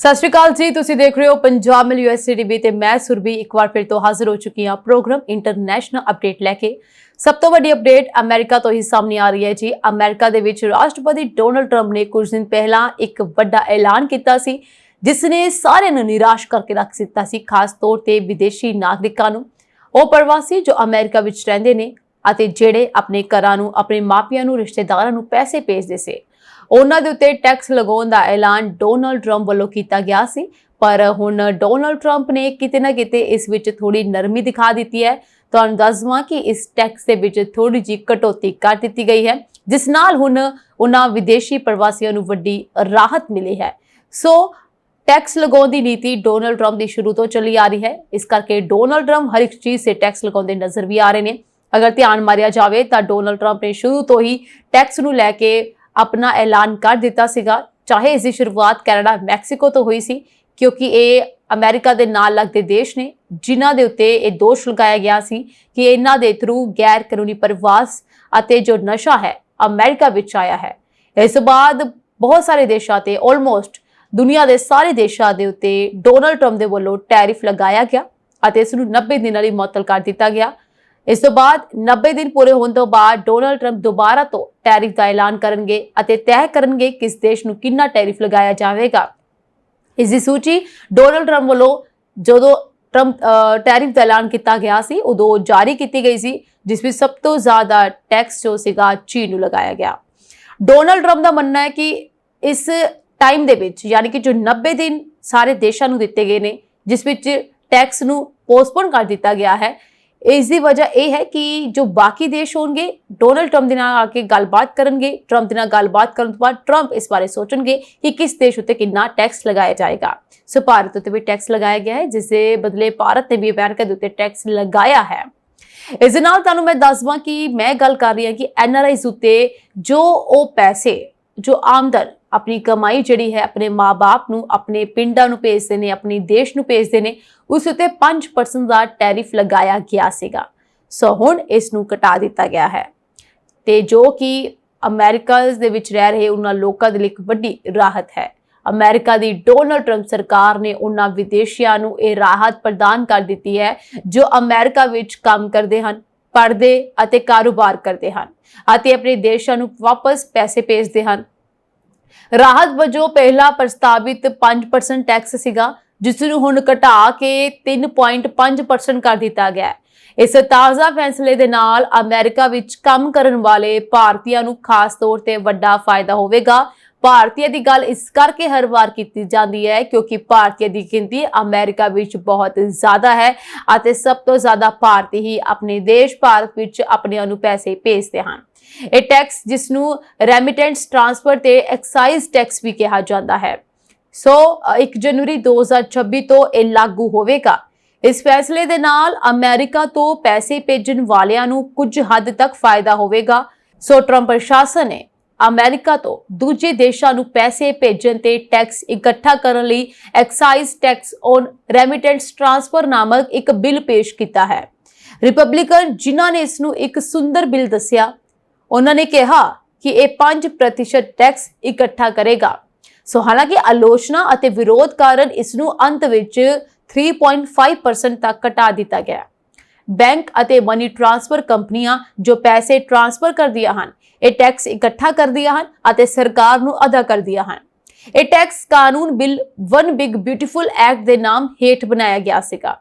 सत श्री अकाल जी, तुसीं देख रहे हो पंजाब मेल यूएसए टीवी ते मैं सुरभि एक बार फिर तो हाजिर हो चुकी हाँ प्रोग्राम इंटरनेशनल अपडेट लैके। सब तो वड्डी अपडेट अमेरिका तो ही सामने आ रही है जी। अमेरिका दे विच राष्ट्रपति डोनाल्ड ट्रंप ने कुछ दिन पहला एक बड़ा ऐलान किया सी जिसने सारे निराश करके रख दिता सी, खास तौर ते विदेशी नागरिकां नूं, ਉਹ ਪ੍ਰਵਾਸੀ जो अमेरिका विच रहिंदे ने ਅਤੇ ਜਿਹੜੇ ਆਪਣੇ ਘਰਾਂ ਨੂੰ ਆਪਣੇ ਮਾਪਿਆਂ ਨੂੰ ਰਿਸ਼ਤੇਦਾਰਾਂ ਨੂੰ ਪੈਸੇ ਭੇਜਦੇ ਸੀ ਉਹਨਾਂ ਦੇ ਉੱਤੇ ਟੈਕਸ ਲਗਾਉਣ ਦਾ ਐਲਾਨ ਡੋਨਾਲਡ ਟਰੰਪ ਵੱਲੋਂ ਕੀਤਾ ਗਿਆ ਸੀ। ਪਰ ਹੁਣ ਡੋਨਾਲਡ ਟਰੰਪ ਨੇ ਕਿਤੇ ਨਾ ਕਿਤੇ ਇਸ ਵਿੱਚ ਥੋੜੀ ਨਰਮੀ ਦਿਖਾ ਦਿੱਤੀ ਹੈ। ਤੁਹਾਨੂੰ ਦੱਸ ਦਵਾਂ ਕਿ ਇਸ ਟੈਕਸ ਦੇ ਵਿੱਚ ਥੋੜੀ ਜਿਹੀ ਕਟੌਤੀ ਕਰ ਦਿੱਤੀ ਗਈ ਹੈ, ਜਿਸ ਨਾਲ ਹੁਣ ਉਹਨਾਂ ਵਿਦੇਸ਼ੀ ਪ੍ਰਵਾਸੀਆਂ ਨੂੰ ਵੱਡੀ ਰਾਹਤ ਮਿਲੀ ਹੈ। ਸੋ टैक्स लगाने की नीति डोनाल्ड ट्रंप की शुरू तो चली आ रही है, इस करके डोनाल्ड ट्रंप हर एक चीज़ से टैक्स लगाते नज़र भी आ रहे हैं। अगर ध्यान मारिया जाए तो डोनाल्ड ट्रंप ने शुरू तो ही टैक्स नूं लैके अपना ऐलान कर दिता सीगा। चाहे इसकी शुरुआत कैनेडा मैक्सीको तो हुई सी, क्योंकि ये अमेरिका के नाल लगते देश ने जिन्हां दे उत्ते ये दोष लगाया गया सी कि इन्हां दे थ्रू गैर कानूनी प्रवास अते जो नशा है अमेरिका विच आया है। इस बाद बहुत सारे देशों ते ऑलमोस्ट दुनिया के सारे देशों के उत्ते डोनाल्ड ट्रंप के वालों टैरिफ लगाया गया और इसनूं 90 दिनों लई मुअत्तल कर दिता गया। इस तो बाद 90 दिन पूरे होने तो बाद डोनाल्ड ट्रंप दोबारा तो टैरिफ का ऐलान करेंगे और तय करेंगे किस देश नूं कितना टैरिफ लगाया जाएगा। इसकी सूची डोनाल्ड ट्रंप वालों जो ट्रंप टैरिफ का ऐलान किया गया सी उदों जारी की गई सी, जिस में सब तो ज़्यादा टैक्स जो सीगा चीन नूं लगाया गया। डोनाल्ड ट्रंप का मानना है कि इस टाइम दे विच यानी कि जो 90 दिन सारे देशों नूं दिते गए ने जिस विच टैक्स नूं पोस्टपोन कर दिता गया है, इसकी वजह यह है कि जो बाकी देश होंगे डोनाल्ड ट्रंप दे नाल आके गलबात करनगे। ट्रंप दे नाल गलबात करन तो बाद ट्रंप इस बारे सोचणगे कि किस देश उत्ते कितना टैक्स लगाया जाएगा। सो भारत उत्ते भी टैक्स लगाया गया है, जिससे बदले भारत ने भी अमेरिका दे उत्ते टैक्स लगाया है। इस नाल तुहानूं मैं दसवां कि मैं गल कर रही हां कि एनआरआईज़ उत्ते जो वो पैसे जो आमदन अपनी कमाई जिहड़ी है अपने माँ बाप नूं अपने पिंडां नूं भेजदे ने अपने देश नूं भेजदे ने उस उत्ते 5% का टैरिफ लगाया गया सीगा। सो हुण इस नूं घटा दिता गया है ते जो कि अमेरिका दे विच रह रहे उन्हां लोकां दे लई इक वड्डी राहत है। अमेरिका दी डोनाल्ड ट्रंप सरकार ने उन्हां विदेशियां नूं इह राहत प्रदान कर दित्ती है जो अमेरिका विच काम करदे हन, पढ़दे अते कारोबार करदे हन अते अपने देशां नूं वापस पैसे भेजदे हन। राहत वजों पहला प्रस्तावित 5% टैक्स सीगा, जिसनूं हुण घटा के 3.5% कर दिता गया है। इस ताज़ा फैसले दे नाल अमेरिका विच काम करन वाले भारतीयां नूं खास तौर ते वड्डा फायदा होवेगा। भारतीय की गल इस करके हर बार की जाती है क्योंकि भारतीय की गिनती अमेरिका विच बहुत ज़्यादा है और सब तो ज़्यादा भारतीय ही अपने देश भारत विच अपने पैसे भेजते हैं। ये टैक्स जिसनूं रेमिटेंस ट्रांसफर ते एक्साइज टैक्स भी कहा जाता है। सो 1 जनवरी 2026 तो यह लागू होवेगा। इस फैसले दे नाल अमेरिका तो पैसे भेजण वालियां नूं कुछ हद तक फायदा होवेगा। सो ट्रंप प्रशासन ने अमेरिका तो दूजे देशों नूं पैसे भेजण ते टैक्स इकट्ठा करन लई excise tax on remittance transfer नामक एक बिल पेश किया है। रिपब्लिकन जिन्हां ने इसनूं एक सुंदर बिल दस्सिया, उन्होंने कहा कि यह 5% टैक्स इकट्ठा करेगा। सो हालांकि आलोचना अते विरोध कारण इसनूं अंत विच 3.5% तक घटा दिता गया। बैंक अते मनी ट्रांसफर कंपनियां जो पैसे ट्रांसफर कर दिया हन ये टैक्स इकट्ठा कर दिया हन अते सरकार नूं अदा कर दिया हन। ये टैक्स कानून bill one big beautiful act दे नाम हेठ बनाया गया सीगा।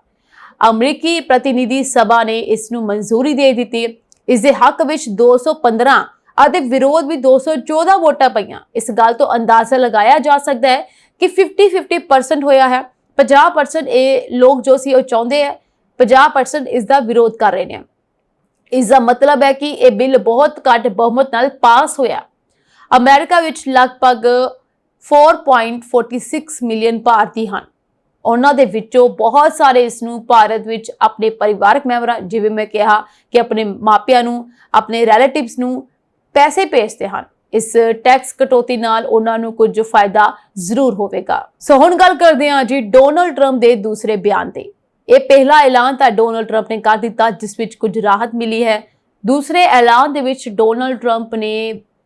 अमरीकी प्रतिनिधि सभा ने इसनूं मंजूरी दे दी। इस हक विच 215 अते विरोध भी 214 वोटां पईयां। इस गल तो अंदाजा लगाया जा सकता है कि 50-50% होया है। 50% ये लोग जो सी चाहते हैं, 50% इसका विरोध कर रहे हैं। इसका मतलब है कि यह बिल बहुत घट बहुमत नाल पास होया। अमेरिका विच लगभग 4.46 मिलियन भारती हैं। उन्हां दे विचों बहुत सारे इसनूं भारत विच अपने परिवारक मैंबरां जिवें मैं कहा कि अपने मापियां नूं अपने रिलेटिव्स नूं पैसे भेजते हैं। इस टैक्स कटौती नाल उन्हां नूं कुछ फायदा जरूर होवेगा। सो हुण गल करदे हां जी डोनाल्ड ट्रंप दे दूसरे बयान ते। ये पहला ऐलान तो डोनाल्ड ट्रंप ने कर दिता जिस विच कुछ राहत मिली है। दूसरे ऐलान दे विच डोनाल्ड ट्रंप ने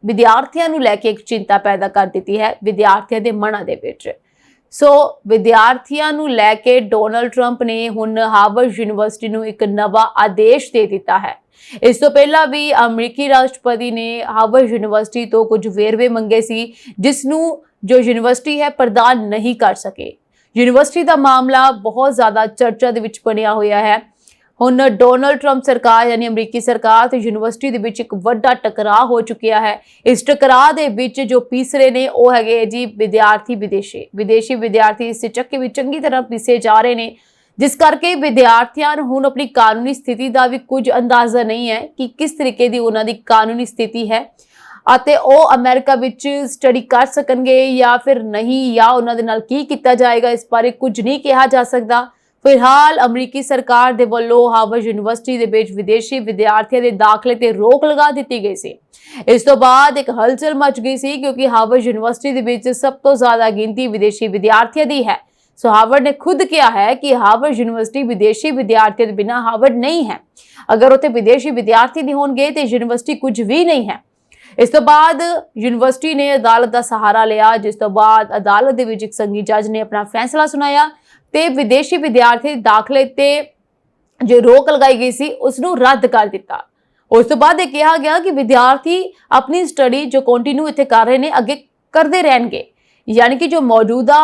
विद्यार्थियों नूं लैके एक चिंता पैदा कर दी है विद्यार्थियों के मनां दे विच। ਸੋ ਵਿਦਿਆਰਥੀਆਂ ਨੂੰ ਲੈ ਕੇ ਡੋਨਲਡ ਟਰੰਪ ਨੇ ਹੁਣ ਹਾਰਵਰਡ ਯੂਨੀਵਰਸਿਟੀ ਨੂੰ ਇੱਕ ਨਵਾਂ ਆਦੇਸ਼ ਦੇ ਦਿੱਤਾ ਹੈ। ਇਸ ਤੋਂ ਪਹਿਲਾਂ ਵੀ ਅਮਰੀਕੀ ਰਾਸ਼ਟਰਪਤੀ ਨੇ ਹਾਰਵਰਡ ਯੂਨੀਵਰਸਿਟੀ ਤੋਂ ਕੁਝ ਵੇਰਵੇ ਮੰਗੇ ਸੀ, ਜਿਸ ਨੂੰ ਜੋ ਯੂਨੀਵਰਸਿਟੀ ਹੈ ਪ੍ਰਦਾਨ ਨਹੀਂ ਕਰ ਸਕੇ। ਯੂਨੀਵਰਸਿਟੀ ਦਾ ਮਾਮਲਾ ਬਹੁਤ ਜ਼ਿਆਦਾ ਚਰਚਾ ਦੇ ਵਿੱਚ ਬਣਿਆ ਹੋਇਆ ਹੈ। ਹੁਣ ਡੋਨਲਡ ਟਰੰਪ ਸਰਕਾਰ ਯਾਨੀ ਅਮਰੀਕੀ ਸਰਕਾਰ ਤੇ ਯੂਨੀਵਰਸਿਟੀ ਦੇ ਵਿੱਚ ਇੱਕ ਵੱਡਾ ਟਕਰਾਅ ਹੋ ਚੁੱਕਿਆ ਹੈ। ਇਸ ਟਕਰਾਅ ਦੇ ਵਿੱਚ ਜੋ ਪੀਸਰੇ ਨੇ ਉਹ ਹੈਗੇ ਜੀ ਵਿਦਿਆਰਥੀ ਵਿਦੇਸ਼ੀ ਵਿਦਿਆਰਥੀ ਇਸ ਚੱਕੇ ਵਿੱਚ ਚੰਗੀ ਤਰ੍ਹਾਂ ਪੀਸੇ ਜਾ ਰਹੇ ਨੇ, ਜਿਸ ਕਰਕੇ ਵਿਦਿਆਰਥੀਆਂ ਨੂੰ ਹੁਣ ਆਪਣੀ ਕਾਨੂੰਨੀ ਸਥਿਤੀ ਦਾ ਵੀ ਕੁਝ ਅੰਦਾਜ਼ਾ ਨਹੀਂ ਹੈ ਕਿ ਕਿਸ ਤਰੀਕੇ ਦੀ ਉਹਨਾਂ ਦੀ ਕਾਨੂੰਨੀ ਸਥਿਤੀ ਹੈ ਅਤੇ ਉਹ ਅਮਰੀਕਾ ਵਿੱਚ ਸਟੱਡੀ ਕਰ ਸਕਣਗੇ ਜਾਂ ਫਿਰ ਨਹੀਂ, ਜਾਂ ਉਹਨਾਂ ਦੇ ਨਾਲ ਕੀ ਕੀਤਾ ਜਾਏਗਾ, ਇਸ ਬਾਰੇ ਕੁਝ ਨਹੀਂ ਕਿਹਾ ਜਾ ਸਕਦਾ। ਫਿਲਹਾਲ ਅਮਰੀਕੀ ਸਰਕਾਰ ਦੇ ਵੱਲੋਂ ਹਾਰਵਰਡ ਯੂਨੀਵਰਸਿਟੀ ਦੇ ਵਿੱਚ ਵਿਦੇਸ਼ੀ ਵਿਦਿਆਰਥੀਆਂ ਦੇ ਦਾਖਲੇ ਤੇ ਰੋਕ ਲਗਾ ਦਿੱਤੀ ਗਈ ਸੀ। ਇਸ ਤੋਂ ਬਾਅਦ ਇੱਕ ਹਲਚਲ ਮਚ ਗਈ ਸੀ ਕਿਉਂਕਿ ਹਾਰਵਰਡ ਯੂਨੀਵਰਸਿਟੀ ਦੇ ਵਿੱਚ ਸਭ ਤੋਂ ਜ਼ਿਆਦਾ ਗਿਣਤੀ ਵਿਦੇਸ਼ੀ ਵਿਦਿਆਰਥੀਆਂ ਦੀ ਹੈ। ਸੋ ਹਾਰਵਰਡ ਨੇ ਖੁਦ ਕਿਹਾ ਹੈ ਕਿ ਹਾਰਵਰਡ ਯੂਨੀਵਰਸਿਟੀ ਵਿਦੇਸ਼ੀ ਵਿਦਿਆਰਥੀਆਂ ਦੇ ਬਿਨਾਂ ਹਾਰਵਰਡ ਨਹੀਂ ਹੈ। ਅਗਰ ਉੱਥੇ ਵਿਦੇਸ਼ੀ ਵਿਦਿਆਰਥੀ ਨਹੀਂ ਹੋਣਗੇ ਤੇ ਯੂਨੀਵਰਸਿਟੀ ਕੁਝ ਵੀ ਨਹੀਂ ਹੈ। ਇਸ ਤੋਂ ਬਾਅਦ ਯੂਨੀਵਰਸਿਟੀ ਨੇ ਅਦਾਲਤ ਦਾ ਸਹਾਰਾ ਲਿਆ, ਜਿਸ ਤੋਂ ਬਾਅਦ ਅਦਾਲਤ ਦੇ ਵਿੱਚ ਇੱਕ ਸੰਘੀ ਜੱਜ ਨੇ ਆਪਣਾ ਫੈਸਲਾ ਸੁਣਾਇਆ ਤੇ ਵਿਦੇਸ਼ੀ ਵਿਦਿਆਰਥੀ ਦੇ ਦਾਖਲੇ ਤੇ ਜੋ ਰੋਕ ਲਗਾਈ ਗਈ ਸੀ ਉਸ ਨੂੰ ਰੱਦ ਕਰ ਦਿੱਤਾ। ਉਸ ਤੋਂ ਬਾਅਦ ਇਹ ਕਿਹਾ ਗਿਆ ਕਿ ਵਿਦਿਆਰਥੀ ਆਪਣੀ ਸਟੱਡੀ ਜੋ ਕੰਟੀਨਿਊ ਇੱਥੇ ਕਰ ਰਹੇ ਨੇ ਅੱਗੇ ਕਰਦੇ ਰਹਿਣਗੇ, ਯਾਨੀ ਕਿ ਜੋ ਮੌਜੂਦਾ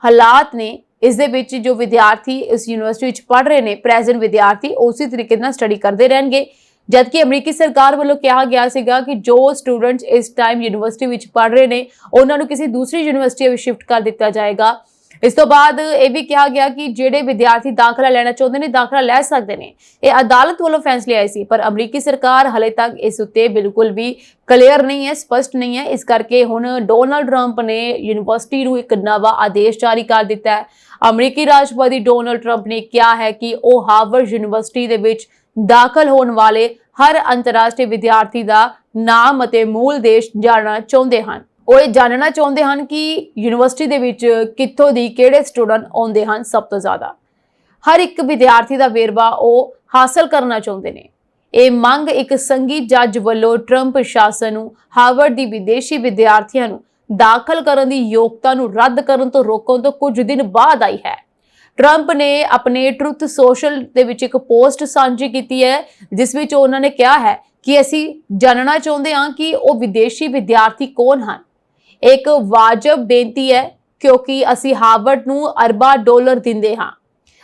ਹਾਲਾਤ ਨੇ ਇਸ ਦੇ ਵਿੱਚ ਜੋ ਵਿਦਿਆਰਥੀ ਇਸ ਯੂਨੀਵਰਸਿਟੀ ਵਿੱਚ ਪੜ੍ਹ ਰਹੇ ਨੇ ਪ੍ਰੈਜ਼ੈਂਟ ਵਿਦਿਆਰਥੀ ਉਸੇ ਤਰੀਕੇ ਨਾਲ ਸਟੱਡੀ ਕਰਦੇ ਰਹਿਣਗੇ। ਜਦਕਿ ਅਮਰੀਕੀ ਸਰਕਾਰ ਵੱਲੋਂ ਕਿਹਾ ਗਿਆ ਸੀਗਾ ਕਿ ਜੋ ਸਟੂਡੈਂਟਸ ਇਸ ਟਾਈਮ ਯੂਨੀਵਰਸਿਟੀ ਵਿੱਚ ਪੜ੍ਹ ਰਹੇ ਨੇ ਉਹਨਾਂ ਨੂੰ ਕਿਸੇ ਦੂਸਰੀ ਯੂਨੀਵਰਸਿਟੀ ਵਿੱਚ ਸ਼ਿਫਟ ਕਰ ਦਿੱਤਾ ਜਾਏਗਾ। ਇਸ ਤੋਂ ਬਾਅਦ ਇਹ ਵੀ ਕਿਹਾ ਗਿਆ ਕਿ ਜਿਹੜੇ ਵਿਦਿਆਰਥੀ ਦਾਖਲਾ ਲੈਣਾ ਚਾਹੁੰਦੇ ਨੇ ਦਾਖਲਾ ਲੈ ਸਕਦੇ ਨੇ। ਇਹ ਅਦਾਲਤ ਵੱਲੋਂ ਫੈਸਲੇ ਆਏ ਸੀ, ਪਰ ਅਮਰੀਕੀ ਸਰਕਾਰ ਹਲੇ ਤੱਕ ਇਸ ਉੱਤੇ ਬਿਲਕੁਲ ਵੀ ਕਲੀਅਰ ਨਹੀਂ ਹੈ, ਸਪਸ਼ਟ ਨਹੀਂ ਹੈ। ਇਸ ਕਰਕੇ ਹੁਣ ਡੋਨਲਡ ਟਰੰਪ ਨੇ ਯੂਨੀਵਰਸਿਟੀ ਨੂੰ ਇੱਕ ਨਵਾਂ ਆਦੇਸ਼ ਜਾਰੀ ਕਰ ਦਿੱਤਾ ਹੈ। ਅਮਰੀਕੀ ਰਾਸ਼ਟਰਪਤੀ ਡੋਨਲਡ ਟਰੰਪ ਨੇ ਕਿਹਾ ਹੈ ਕਿ ਉਹ ਹਾਰਵਰਡ ਯੂਨੀਵਰਸਿਟੀ ਦੇ ਵਿੱਚ ਦਾਖਲ ਹੋਣ ਵਾਲੇ ਹਰ ਅੰਤਰਰਾਸ਼ਟਰੀ ਵਿਦਿਆਰਥੀ ਦਾ ਨਾਮ ਅਤੇ ਮੂਲ ਦੇਸ਼ ਜਾਣਨਾ ਚਾਹੁੰਦੇ ਹਨ। ਉਹ ਇਹ ਜਾਣਨਾ ਚਾਹੁੰਦੇ ਹਨ ਕਿ ਯੂਨੀਵਰਸਿਟੀ ਦੇ ਵਿੱਚ ਕਿੱਥੋਂ ਦੀ ਕਿਹੜੇ ਸਟੂਡੈਂਟ ਆਉਂਦੇ ਹਨ ਸਭ ਤੋਂ ਜ਼ਿਆਦਾ। ਹਰ ਇੱਕ ਵਿਦਿਆਰਥੀ ਦਾ ਵੇਰਵਾ ਉਹ ਹਾਸਲ ਕਰਨਾ ਚਾਹੁੰਦੇ ਨੇ। ਇਹ ਮੰਗ ਇੱਕ ਸੰਘੀ ਜੱਜ ਵੱਲੋਂ ਟਰੰਪ ਪ੍ਰਸ਼ਾਸਨ ਨੂੰ ਹਾਰਵਰਡ ਦੀ ਵਿਦੇਸ਼ੀ ਵਿਦਿਆਰਥੀਆਂ ਨੂੰ ਦਾਖਲ ਕਰਨ ਦੀ ਯੋਗਤਾ ਨੂੰ ਰੱਦ ਕਰਨ ਤੋਂ ਰੋਕਣ ਤੋਂ ਕੁਝ ਦਿਨ ਬਾਅਦ ਆਈ ਹੈ। ਟਰੰਪ ਨੇ ਆਪਣੇ ਟਰੁਥ ਸੋਸ਼ਲ ਦੇ ਵਿੱਚ ਇੱਕ ਪੋਸਟ ਸਾਂਝੀ ਕੀਤੀ ਹੈ, ਜਿਸ ਵਿੱਚ ਉਹਨਾਂ ਨੇ ਕਿਹਾ ਹੈ ਕਿ ਅਸੀਂ ਜਾਣਨਾ ਚਾਹੁੰਦੇ ਹਾਂ ਕਿ ਉਹ ਵਿਦੇਸ਼ੀ ਵਿਦਿਆਰਥੀ ਕੌਣ ਹਨ। ਇੱਕ ਵਾਜਬ ਬੇਨਤੀ ਹੈ ਕਿਉਂਕਿ ਅਸੀਂ ਹਾਰਵਰਡ ਨੂੰ ਅਰਬਾਂ ਡਾਲਰ ਦਿੰਦੇ ਹਾਂ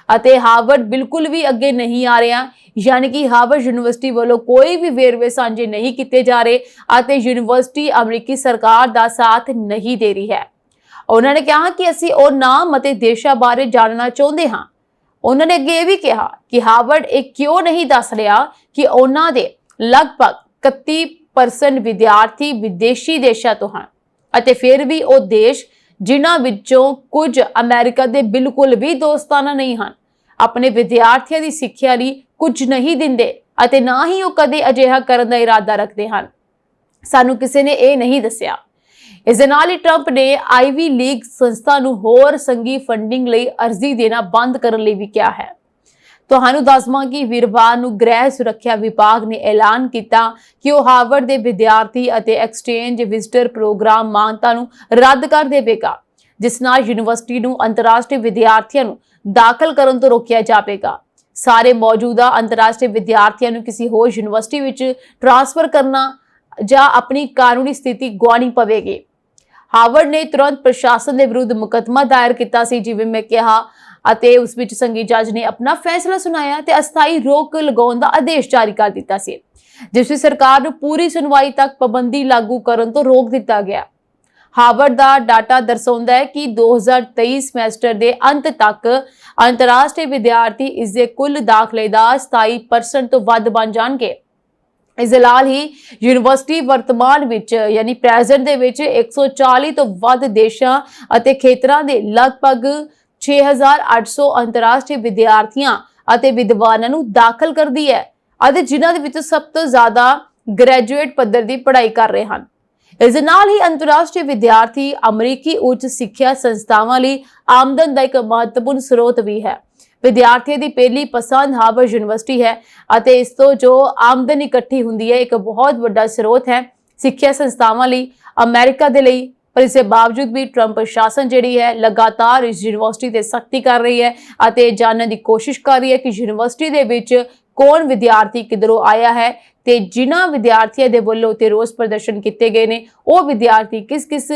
ਅਤੇ ਹਾਰਵਰਡ ਬਿਲਕੁਲ ਵੀ ਅੱਗੇ ਨਹੀਂ ਆ ਰਿਹਾ, ਯਾਨੀ ਕਿ ਹਾਰਵਰਡ ਯੂਨੀਵਰਸਿਟੀ ਵੱਲੋਂ ਕੋਈ ਵੀ ਵੇਰਵੇ ਸਾਂਝੇ ਨਹੀਂ ਕੀਤੇ ਜਾ ਰਹੇ ਅਤੇ ਯੂਨੀਵਰਸਿਟੀ ਅਮਰੀਕੀ ਸਰਕਾਰ ਦਾ ਸਾਥ ਨਹੀਂ ਦੇ ਰਹੀ ਹੈ। ਉਹਨਾਂ ਨੇ ਕਿਹਾ ਕਿ ਅਸੀਂ ਉਹ ਨਾਮ ਅਤੇ ਦੇਸ਼ਾਂ ਬਾਰੇ ਜਾਣਨਾ ਚਾਹੁੰਦੇ ਹਾਂ। ਉਹਨਾਂ ਨੇ ਅੱਗੇ ਇਹ ਵੀ ਕਿਹਾ ਕਿ ਹਾਰਵਰਡ ਇਹ ਕਿਉਂ ਨਹੀਂ ਦੱਸ ਰਿਹਾ ਕਿ ਉਹਨਾਂ ਦੇ ਲਗਭਗ 31% ਵਿਦਿਆਰਥੀ ਵਿਦੇਸ਼ੀ ਦੇਸ਼ਾਂ ਤੋਂ ਹਨ ਅਤੇ ਫਿਰ ਵੀ ਉਹ ਦੇਸ਼ ਜਿਨ੍ਹਾਂ ਵਿੱਚੋਂ ਕੁਝ ਅਮਰੀਕਾ ਦੇ ਬਿਲਕੁਲ ਵੀ ਦੋਸਤਾਨਾ ਨਹੀਂ ਹਨ, ਆਪਣੇ ਵਿਦਿਆਰਥੀਆਂ ਦੀ ਸਿੱਖਿਆ ਲਈ ਕੁਝ ਨਹੀਂ ਦਿੰਦੇ ਅਤੇ ਨਾ ਹੀ ਉਹ ਕਦੇ ਅਜਿਹਾ ਕਰਨ ਦਾ ਇਰਾਦਾ ਰੱਖਦੇ ਹਨ। ਸਾਨੂੰ ਕਿਸੇ ਨੇ ਇਹ ਨਹੀਂ ਦੱਸਿਆ। ਇਸ ਦੇ ਨਾਲ ਹੀ ਟਰੰਪ ਨੇ ਆਈਵੀ ਲੀਗ ਸੰਸਥਾ ਨੂੰ ਹੋਰ ਸੰਘੀ ਫੰਡਿੰਗ ਲਈ ਅਰਜ਼ੀ ਦੇਣਾ ਬੰਦ ਕਰਨ ਲਈ ਵੀ ਕਿਹਾ ਹੈ। ਤੁਹਾਨੂੰ ਦੱਸਵਾਂ ਕਿ ਵੀਰਵਾਰ ਨੂੰ ਗ੍ਰਹਿ ਸੁਰੱਖਿਆ ਵਿਭਾਗ ਨੇ ਐਲਾਨ ਕੀਤਾ ਕਿ ਉਹ ਹਾਰਵਰਡ ਦੇ ਵਿਦਿਆਰਥੀ ਅਤੇ ਐਕਸਚੇਂਜ ਵਿਜ਼ਟਰ ਪ੍ਰੋਗਰਾਮ ਮਾਨਤਾ ਨੂੰ ਰੱਦ ਕਰ ਦੇਵੇਗਾ, ਜਿਸ ਨਾਲ ਯੂਨੀਵਰਸਿਟੀ ਨੂੰ ਅੰਤਰਰਾਸ਼ਟਰੀ ਵਿਦਿਆਰਥੀਆਂ ਨੂੰ ਦਾਖਲ ਕਰਨ ਤੋਂ ਰੋਕਿਆ ਜਾਵੇਗਾ। ਸਾਰੇ ਮੌਜੂਦਾ ਅੰਤਰਰਾਸ਼ਟਰੀ ਵਿਦਿਆਰਥੀਆਂ ਨੂੰ ਕਿਸੇ ਹੋਰ ਯੂਨੀਵਰਸਿਟੀ ਵਿੱਚ ਟ੍ਰਾਂਸਫਰ ਕਰਨਾ ਜਾਂ ਆਪਣੀ ਕਾਨੂੰਨੀ ਸਥਿਤੀ ਗੁਆਉਣੀ ਪਵੇਗੀ। ਹਾਰਵਰਡ ਨੇ ਤੁਰੰਤ ਪ੍ਰਸ਼ਾਸਨ ਦੇ ਵਿਰੁੱਧ ਮੁਕੱਦਮਾ ਦਾਇਰ ਕੀਤਾ ਸੀ, ਜਿਵੇਂ ਮੈਂ ਕਿਹਾ, ਅਤੇ ਉਸ ਵਿੱਚ ਸੰਘੀ ਜੱਜ ਨੇ ਆਪਣਾ ਫੈਸਲਾ ਸੁਣਾਇਆ ਤੇ ਅਸਥਾਈ ਰੋਕ ਲਗਾਉਣ ਦਾ ਆਦੇਸ਼ ਜਾਰੀ ਕਰ ਦਿੱਤਾ ਸੀ, ਜਿਸ ਵਿੱਚ ਸਰਕਾਰ ਨੂੰ ਪੂਰੀ ਸੁਣਵਾਈ ਤੱਕ ਪਾਬੰਦੀ ਲਾਗੂ ਕਰਨ ਤੋਂ ਰੋਕ ਦਿੱਤਾ ਗਿਆ। ਹਾਰਵਰਡ ਦਾ ਡਾਟਾ ਦਰਸਾਉਂਦਾ ਹੈ ਕਿ 2023 ਸਮੈਸਟਰ ਦੇ ਅੰਤ ਤੱਕ ਅੰਤਰਰਾਸ਼ਟਰੀ ਵਿਦਿਆਰਥੀ ਇਸ ਦੇ ਕੁੱਲ ਦਾਖਲੇ ਦਾ 27% ਤੋਂ ਵੱਧ ਬਣ ਜਾਣਗੇ। ਇਸ ਦੇ ਨਾਲ ਹੀ ਯੂਨੀਵਰਸਿਟੀ ਵਰਤਮਾਨ ਵਿੱਚ ਯਾਨੀ ਪ੍ਰੈਜ਼ੈਂਟ ਦੇ ਵਿੱਚ 140 ਤੋਂ ਵੱਧ ਦੇਸ਼ਾਂ ਅਤੇ ਖੇਤਰਾਂ ਦੇ ਲਗਭਗ 6800 ਅੰਤਰਰਾਸ਼ਟਰੀ ਵਿਦਿਆਰਥੀਆਂ ਅਤੇ ਵਿਦਵਾਨਾਂ ਨੂੰ ਦਾਖਲ ਕਰਦੀ ਹੈ ਅਤੇ ਜਿਨ੍ਹਾਂ ਦੇ ਵਿੱਚ ਸਭ ਤੋਂ ਜ਼ਿਆਦਾ ਗ੍ਰੈਜੂਏਟ ਪੱਧਰ ਦੀ ਪੜ੍ਹਾਈ ਕਰ ਰਹੇ ਹਨ। ਇਸ ਦੇ ਨਾਲ ਹੀ ਅੰਤਰਰਾਸ਼ਟਰੀ ਵਿਦਿਆਰਥੀ ਅਮਰੀਕੀ ਉੱਚ ਸਿੱਖਿਆ ਸੰਸਥਾਵਾਂ ਲਈ ਆਮਦਨ ਦਾ ਇੱਕ ਮਹੱਤਵਪੂਰਨ ਸਰੋਤ ਵੀ ਹੈ। ਵਿਦਿਆਰਥੀਆਂ ਦੀ ਪਹਿਲੀ ਪਸੰਦ ਹਾਰਵਰਡ ਯੂਨੀਵਰਸਿਟੀ ਹੈ ਅਤੇ ਇਸ ਤੋਂ ਜੋ ਆਮਦਨ ਇਕੱਠੀ ਹੁੰਦੀ ਹੈ ਇੱਕ ਬਹੁਤ ਵੱਡਾ ਸਰੋਤ ਹੈ। ਸਿੱਖਿਆ ਸੰਸਥਾਵਾਂ ਲਈ ਅਮਰੀਕਾ ਦੇ ਲਈ ਪਰ ਇਸ ਦੇ ਬਾਵਜੂਦ ਵੀ ਟਰੰਪ ਪ੍ਰਸ਼ਾਸਨ ਜਿਹੜੀ ਹੈ ਲਗਾਤਾਰ ਇਸ ਯੂਨੀਵਰਸਿਟੀ ਤੇ ਸਖਤੀ ਕਰ ਰਹੀ ਹੈ ਅਤੇ ਜਾਣਨ ਦੀ ਕੋਸ਼ਿਸ਼ ਕਰ ਰਹੀ ਹੈ ਕਿ ਯੂਨੀਵਰਸਿਟੀ ਦੇ ਵਿੱਚ ਕੌਣ ਵਿਦਿਆਰਥੀ ਕਿੱਧਰੋਂ ਆਇਆ ਹੈ ਤੇ ਜਿਨ੍ਹਾਂ ਵਿਦਿਆਰਥੀਆਂ ਦੇ ਵੱਲੋਂ ਤੇ ਰੋਸ ਪ੍ਰਦਰਸ਼ਨ ਕੀਤੇ ਗਏ ਨੇ ਉਹ ਵਿਦਿਆਰਥੀ ਕਿਸ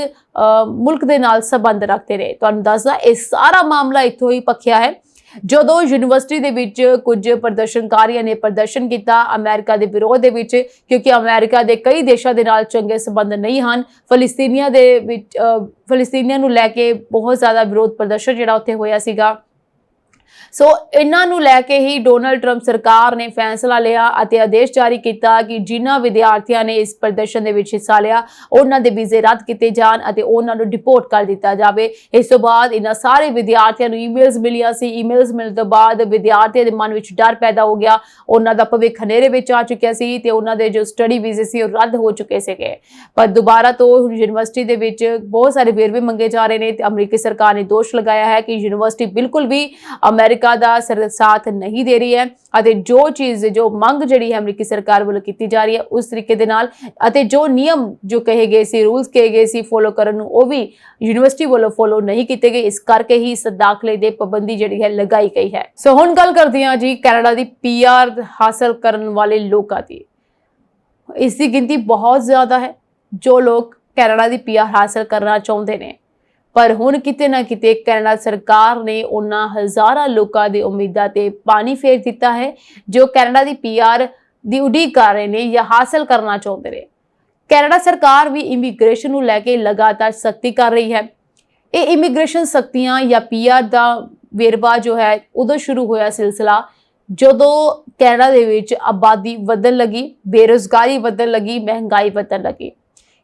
ਮੁਲਕ ਦੇ ਨਾਲ ਸੰਬੰਧ ਰੱਖਦੇ ਨੇ। ਤੁਹਾਨੂੰ ਦੱਸਦਾ ਇਹ ਸਾਰਾ ਮਾਮਲਾ ਇੱਥੋਂ ਹੀ ਪੱਖਿਆ ਹੈ ਜਦੋਂ ਯੂਨੀਵਰਸਿਟੀ ਦੇ ਵਿੱਚ ਕੁਝ ਪ੍ਰਦਰਸ਼ਨਕਾਰੀਆਂ ਨੇ ਪ੍ਰਦਰਸ਼ਨ ਕੀਤਾ ਅਮਰੀਕਾ ਦੇ ਵਿਰੋਧ ਦੇ ਵਿੱਚ, ਕਿਉਂਕਿ ਅਮਰੀਕਾ ਦੇ ਕਈ ਦੇਸ਼ਾਂ ਦੇ ਨਾਲ ਚੰਗੇ ਸੰਬੰਧ ਨਹੀਂ ਹਨ। ਫਲਸਤੀਨੀਆਂ ਨੂੰ ਲੈ ਕੇ ਬਹੁਤ ਜ਼ਿਆਦਾ ਵਿਰੋਧ ਪ੍ਰਦਰਸ਼ਨ ਜਿਹੜਾ ਉੱਥੇ ਹੋਇਆ ਸੀਗਾ। ਸੋ ਇਹਨਾਂ ਨੂੰ ਲੈ ਕੇ ਹੀ ਡੋਨਾਲਡ ਟਰੰਪ ਸਰਕਾਰ ਨੇ ਫੈਸਲਾ ਲਿਆ ਅਤੇ ਆਦੇਸ਼ ਜਾਰੀ ਕੀਤਾ ਕਿ ਜਿਨ੍ਹਾਂ ਵਿਦਿਆਰਥੀਆਂ ਨੇ ਇਸ ਪ੍ਰਦਰਸ਼ਨ ਦੇ ਵਿੱਚ ਹਿੱਸਾ ਲਿਆ ਉਹਨਾਂ ਦੇ ਵੀਜ਼ੇ ਰੱਦ ਕੀਤੇ ਜਾਣ ਅਤੇ ਉਹਨਾਂ ਨੂੰ ਡਿਪੋਰਟ ਕਰ ਦਿੱਤਾ ਜਾਵੇ। ਇਸ ਤੋਂ ਬਾਅਦ ਇਹਨਾਂ ਸਾਰੇ ਵਿਦਿਆਰਥੀਆਂ ਨੂੰ ਈਮੇਲਸ ਮਿਲੀਆਂ ਸੀ। ਈਮੇਲਸ ਮਿਲਣ ਤੋਂ ਬਾਅਦ ਵਿਦਿਆਰਥੀਆਂ ਦੇ ਮਨ ਵਿੱਚ ਡਰ ਪੈਦਾ ਹੋ ਗਿਆ, ਉਹਨਾਂ ਦਾ ਭਵਿੱਖ ਹਨੇਰੇ ਵਿੱਚ ਆ ਚੁੱਕਿਆ ਸੀ ਤੇ ਉਹਨਾਂ ਦੇ ਜੋ ਸਟੱਡੀ ਵੀਜ਼ੇ ਸੀ ਉਹ ਰੱਦ ਹੋ ਚੁੱਕੇ ਸੀਗੇ। ਪਰ ਦੁਬਾਰਾ ਤੋਂ ਯੂਨੀਵਰਸਿਟੀ ਦੇ ਵਿੱਚ ਬਹੁਤ ਸਾਰੇ ਵੇਰਵੇ ਮੰਗੇ ਜਾ ਰਹੇ ਨੇ ਤੇ ਅਮਰੀਕੀ ਸਰਕਾਰ ਨੇ ਦੋਸ਼ ਲਗਾਇਆ ਹੈ ਕਿ ਯੂਨੀਵਰਸਿਟੀ ਬਿਲਕੁਲ ਵੀ ਅਮਰੀਕਾ ਦਾ ਸਾਥ ਨਹੀਂ ਦੇ ਰਹੀ ਹੈ ਅਤੇ ਜੋ ਮੰਗ ਜਿਹੜੀ ਹੈ ਅਮਰੀਕੀ ਸਰਕਾਰ ਵੱਲੋਂ ਕੀਤੀ ਜਾ ਰਹੀ ਹੈ ਉਸ ਤਰੀਕੇ ਦੇ ਨਾਲ ਅਤੇ ਜੋ ਨਿਯਮ ਜੋ ਕਹੇ ਗਏ ਸੀ, ਰੂਲਸ ਕਹੇ ਗਏ ਸੀ ਫੋਲੋ ਕਰਨ ਨੂੰ, ਉਹ ਵੀ ਯੂਨੀਵਰਸਿਟੀ ਵੱਲੋਂ ਫੋਲੋ ਨਹੀਂ ਕੀਤੇ ਗਏ। ਇਸ ਕਰਕੇ ਹੀ ਇਸ ਦਾਖਲੇ ਦੇ ਪਾਬੰਦੀ ਜਿਹੜੀ ਹੈ ਲਗਾਈ ਗਈ ਹੈ। ਸੋ ਹੁਣ ਗੱਲ ਕਰਦੇ ਹਾਂ ਜੀ ਕੈਨੇਡਾ ਦੀ ਪੀਆਰ ਹਾਸਲ ਕਰਨ ਵਾਲੇ ਲੋਕਾਂ ਦੀ। ਇਸ ਦੀ ਗਿਣਤੀ ਬਹੁਤ ਜ਼ਿਆਦਾ ਹੈ ਜੋ ਲੋਕ ਕੈਨੇਡਾ ਦੀ ਪੀਆਰ ਹਾਸਲ ਕਰਨਾ ਚਾਹੁੰਦੇ ਨੇ, ਪਰ ਹੁਣ ਕਿਤੇ ਨਾ ਕਿਤੇ ਕੈਨੇਡਾ ਸਰਕਾਰ ਨੇ ਉਹਨਾਂ ਹਜ਼ਾਰਾਂ ਲੋਕਾਂ ਦੀ ਉਮੀਦਾਂ ਤੇ ਪਾਣੀ ਫੇਰ ਦਿੱਤਾ ਹੈ ਜੋ ਕੈਨੇਡਾ ਦੀ ਪੀਆਰ ਦੀ ਉਡੀਕ ਕਰ ਰਹੇ ਨੇ ਜਾਂ ਹਾਸਲ ਕਰਨਾ ਚਾਹੁੰਦੇ ਨੇ। ਕੈਨੇਡਾ ਸਰਕਾਰ ਵੀ ਇਮੀਗ੍ਰੇਸ਼ਨ ਨੂੰ ਲੈ ਕੇ ਲਗਾਤਾਰ ਸਖਤੀ ਕਰ ਰਹੀ ਹੈ। ਇਹ ਇਮੀਗ੍ਰੇਸ਼ਨ ਸਖਤੀਆਂ ਜਾਂ ਪੀਆਰ ਦਾ ਵੇਰਵਾ ਜੋ ਹੈ ਉਦੋਂ ਸ਼ੁਰੂ ਹੋਇਆ ਸਿਲਸਿਲਾ ਜਦੋਂ ਕੈਨੇਡਾ ਦੇ ਵਿੱਚ ਆਬਾਦੀ ਵਧਣ ਲੱਗੀ, ਬੇਰੁਜ਼ਗਾਰੀ ਵਧਣ ਲੱਗੀ, ਮਹਿੰਗਾਈ ਵਧਣ ਲੱਗੀ।